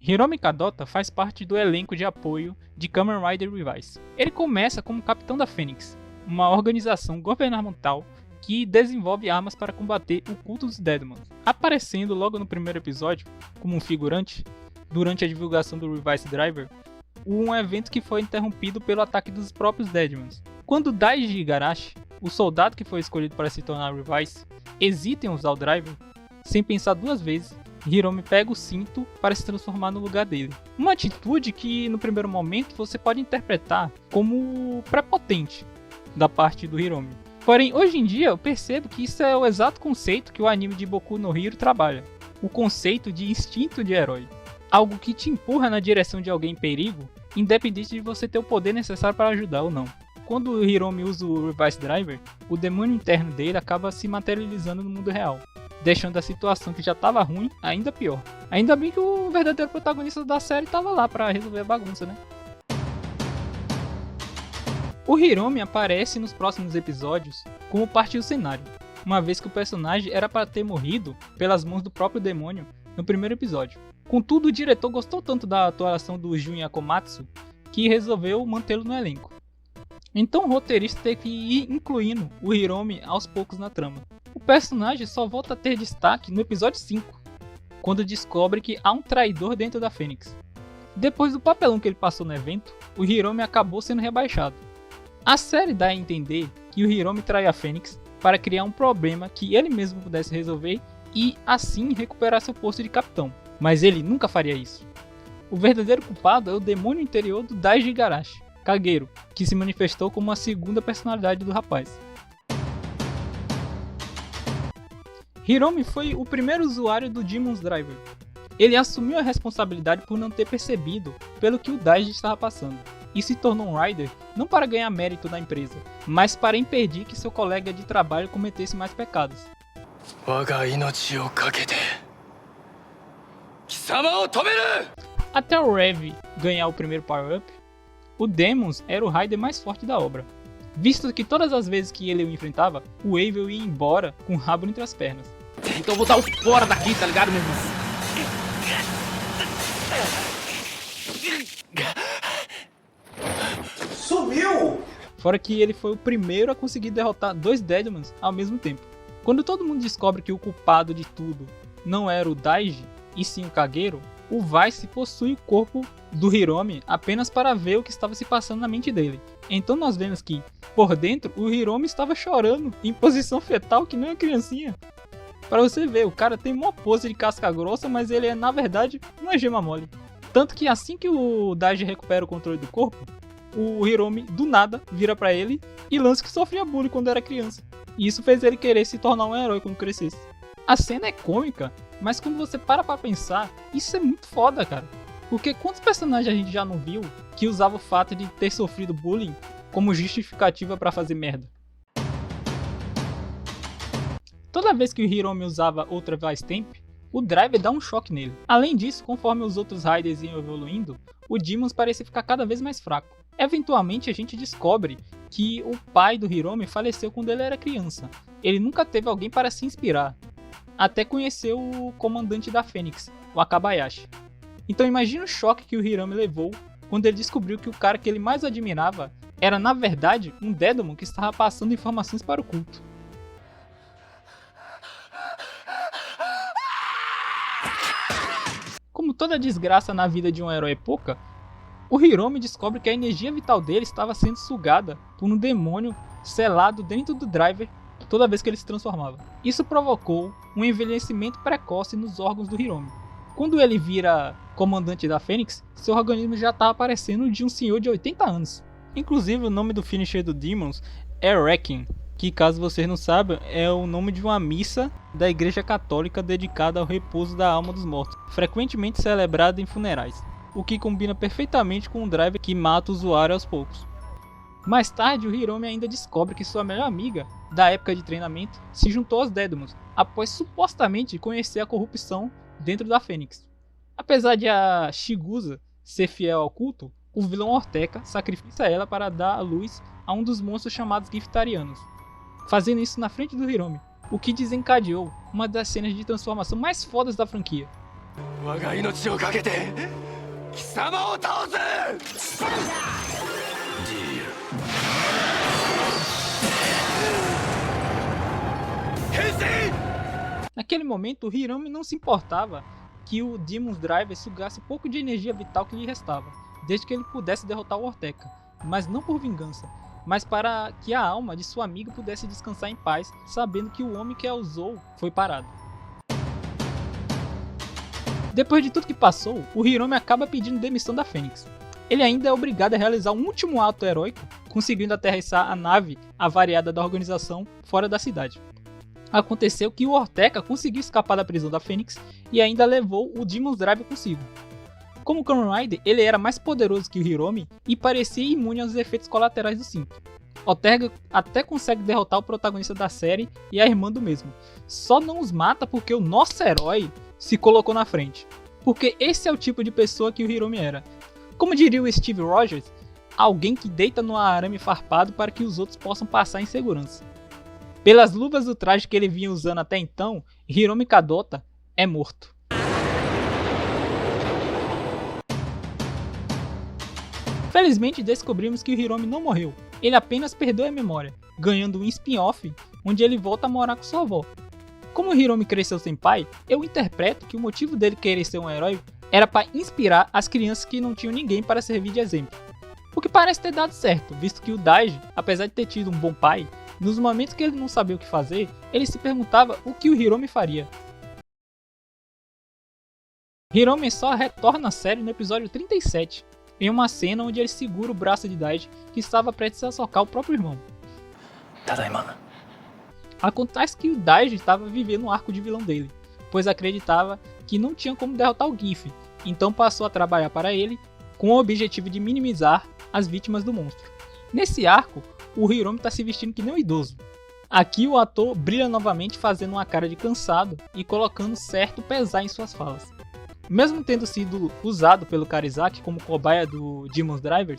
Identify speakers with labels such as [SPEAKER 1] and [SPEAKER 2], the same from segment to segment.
[SPEAKER 1] Hiromi Kadota faz parte do elenco de apoio de Kamen Rider Revice. Ele começa como capitão da Fênix, uma organização governamental que desenvolve armas para combater o culto dos Deadmons, aparecendo logo no primeiro episódio como um figurante durante a divulgação do Revice Driver, um evento que foi interrompido pelo ataque dos próprios Deadmons. Quando Daiji Igarashi, o soldado que foi escolhido para se tornar Revice, hesita em usar o Driver, sem pensar duas vezes, Hiromi pega o cinto para se transformar no lugar dele. Uma atitude que no primeiro momento você pode interpretar como prepotente da parte do Hiromi. Porém, hoje em dia eu percebo que isso é o exato conceito que o anime de Boku no Hero trabalha. O conceito de instinto de herói. Algo que te empurra na direção de alguém em perigo, independente de você ter o poder necessário para ajudar ou não. Quando o Hiromi usa o Revice Driver, o demônio interno dele acaba se materializando no mundo real, deixando a situação que já estava ruim ainda pior. Ainda bem que o verdadeiro protagonista da série estava lá para resolver a bagunça, né? O Hiromi aparece nos próximos episódios como parte do cenário, uma vez que o personagem era para ter morrido pelas mãos do próprio demônio no primeiro episódio. Contudo, o diretor gostou tanto da atuação do Jun Akomatsu que resolveu mantê-lo no elenco. Então o roteirista teve que ir incluindo o Hiromi aos poucos na trama. O personagem só volta a ter destaque no episódio 5, quando descobre que há um traidor dentro da Fênix. Depois do papelão que ele passou no evento, o Hiromi acabou sendo rebaixado. A série dá a entender que o Hiromi traiu a Fênix para criar um problema que ele mesmo pudesse resolver e assim recuperar seu posto de capitão, mas ele nunca faria isso. O verdadeiro culpado é o demônio interior do Daiji Igarashi, Kagero, que se manifestou como a segunda personalidade do rapaz. Hiromi foi o primeiro usuário do Demon's Driver. Ele assumiu a responsabilidade por não ter percebido pelo que o Daiji estava passando, e se tornou um Rider não para ganhar mérito da empresa, mas para impedir que seu colega de trabalho cometesse mais pecados. Até o Rev ganhar o primeiro power-up, o Demons era o Rider mais forte da obra, visto que todas as vezes que ele o enfrentava, o Evil ia embora com o rabo entre as pernas.
[SPEAKER 2] Então eu vou dar o fora daqui, tá ligado, meu irmão?
[SPEAKER 3] Sumiu!
[SPEAKER 1] Fora que ele foi o primeiro a conseguir derrotar dois Deadmons ao mesmo tempo. Quando todo mundo descobre que o culpado de tudo não era o Daiji, e sim o Kagero, o Vice possui o corpo do Hiromi apenas para ver o que estava se passando na mente dele. Então nós vemos que, por dentro, o Hiromi estava chorando em posição fetal que nem uma criancinha. Para você ver, o cara tem uma pose de casca grossa, mas ele é, na verdade, uma gema mole. Tanto que assim que o Daiji recupera o controle do corpo, o Hiromi, do nada, vira pra ele e lança que sofria bullying quando era criança. E isso fez ele querer se tornar um herói quando crescesse. A cena é cômica, mas quando você para pra pensar, isso é muito foda, cara. Porque quantos personagens a gente já não viu que usava o fato de ter sofrido bullying como justificativa pra fazer merda? Toda vez que o Hiromi usava outra Vice Temp, o Driver dá um choque nele. Além disso, conforme os outros Riders iam evoluindo, o Demons parecia ficar cada vez mais fraco. Eventualmente a gente descobre que o pai do Hiromi faleceu quando ele era criança. Ele nunca teve alguém para se inspirar, até conhecer o comandante da Fênix, o Akabayashi. Então imagina o choque que o Hiromi levou quando ele descobriu que o cara que ele mais admirava era na verdade um Deadmon que estava passando informações para o culto. Como toda desgraça na vida de um herói é pouca, o Hiromi descobre que a energia vital dele estava sendo sugada por um demônio selado dentro do Driver toda vez que ele se transformava. Isso provocou um envelhecimento precoce nos órgãos do Hiromi. Quando ele vira comandante da Fênix, seu organismo já estava parecendo de um senhor de 80 anos. Inclusive o nome do finisher do Demons é Requiem, que caso vocês não saibam, é o nome de uma missa da Igreja Católica dedicada ao repouso da alma dos mortos, frequentemente celebrada em funerais, o que combina perfeitamente com o Driver que mata o usuário aos poucos. Mais tarde, o Hiromi ainda descobre que sua melhor amiga, da época de treinamento, se juntou aos Deadmons, após supostamente conhecer a corrupção dentro da Fênix. Apesar de a Shigusa ser fiel ao culto, o vilão Orteka sacrifica ela para dar a luz a um dos monstros chamados Giftarianos, fazendo isso na frente do Hiromi, o que desencadeou uma das cenas de transformação mais fodas da franquia. Naquele momento, o Hiromi não se importava que o Demon's Driver sugasse o pouco de energia vital que lhe restava, desde que ele pudesse derrotar o Orteka, mas não por vingança, mas para que a alma de sua amiga pudesse descansar em paz, sabendo que o homem que a usou foi parado. Depois de tudo que passou, o Hiromi acaba pedindo demissão da Fênix. Ele ainda é obrigado a realizar um último ato heróico, conseguindo aterrissar a nave avariada da organização fora da cidade. Aconteceu que o Orteka conseguiu escapar da prisão da Fênix e ainda levou o Demon's Drive consigo. Como Kamen Rider, ele era mais poderoso que o Hiromi e parecia imune aos efeitos colaterais do cinto. Ortega até consegue derrotar o protagonista da série e a irmã do mesmo, só não os mata porque o nosso herói se colocou na frente. Porque esse é o tipo de pessoa que o Hiromi era. Como diria o Steve Rogers, alguém que deita no arame farpado para que os outros possam passar em segurança. Pelas luvas do traje que ele vinha usando até então, Hiromi Kadota é morto. Felizmente descobrimos que o Hiromi não morreu, ele apenas perdeu a memória, ganhando um spin-off onde ele volta a morar com sua avó. Como o Hiromi cresceu sem pai, eu interpreto que o motivo dele querer ser um herói era para inspirar as crianças que não tinham ninguém para servir de exemplo. O que parece ter dado certo, visto que o Daiji, apesar de ter tido um bom pai, nos momentos que ele não sabia o que fazer, ele se perguntava o que o Hiromi faria. Hiromi só retorna à série no episódio 37, em uma cena onde ele segura o braço de Daiji, que estava prestes a socar o próprio irmão.
[SPEAKER 2] Tadaima.
[SPEAKER 1] Acontece que o Daiji estava vivendo um arco de vilão dele, pois acreditava que não tinha como derrotar o Giffen, então passou a trabalhar para ele com o objetivo de minimizar as vítimas do monstro. Nesse arco, o Hiromi está se vestindo que nem um idoso. Aqui o ator brilha novamente fazendo uma cara de cansado e colocando certo pesar em suas falas. Mesmo tendo sido usado pelo Karizaki como cobaia do Demon's Driver,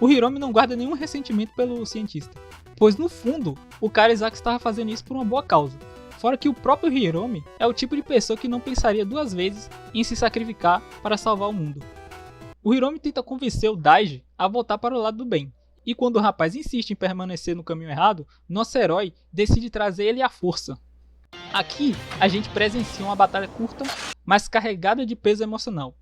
[SPEAKER 1] o Hiromi não guarda nenhum ressentimento pelo cientista, pois no fundo o Karizaki estava fazendo isso por uma boa causa, fora que o próprio Hiromi é o tipo de pessoa que não pensaria duas vezes em se sacrificar para salvar o mundo. O Hiromi tenta convencer o Daiji a voltar para o lado do bem, e quando o rapaz insiste em permanecer no caminho errado, nosso herói decide trazer ele à força. Aqui, a gente presencia uma batalha curta, mas carregada de peso emocional.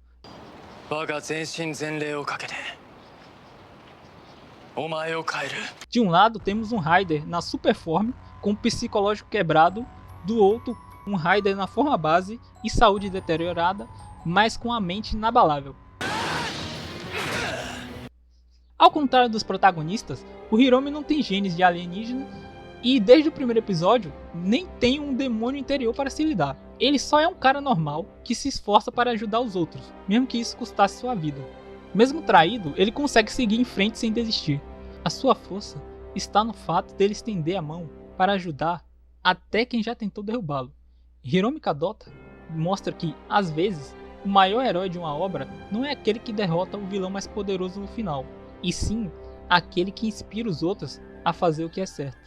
[SPEAKER 1] De um lado, temos um Rider na super forma, com o psicológico quebrado, do outro, um Rider na forma base e saúde deteriorada, mas com a mente inabalável. Ao contrário dos protagonistas, o Hiromi não tem genes de alienígena e desde o primeiro episódio nem tem um demônio interior para se lidar. Ele só é um cara normal que se esforça para ajudar os outros, mesmo que isso custasse sua vida. Mesmo traído, ele consegue seguir em frente sem desistir. A sua força está no fato dele estender a mão para ajudar até quem já tentou derrubá-lo. Hiromi Kadota mostra que, às vezes, o maior herói de uma obra não é aquele que derrota o vilão mais poderoso no final, e sim aquele que inspira os outros a fazer o que é certo.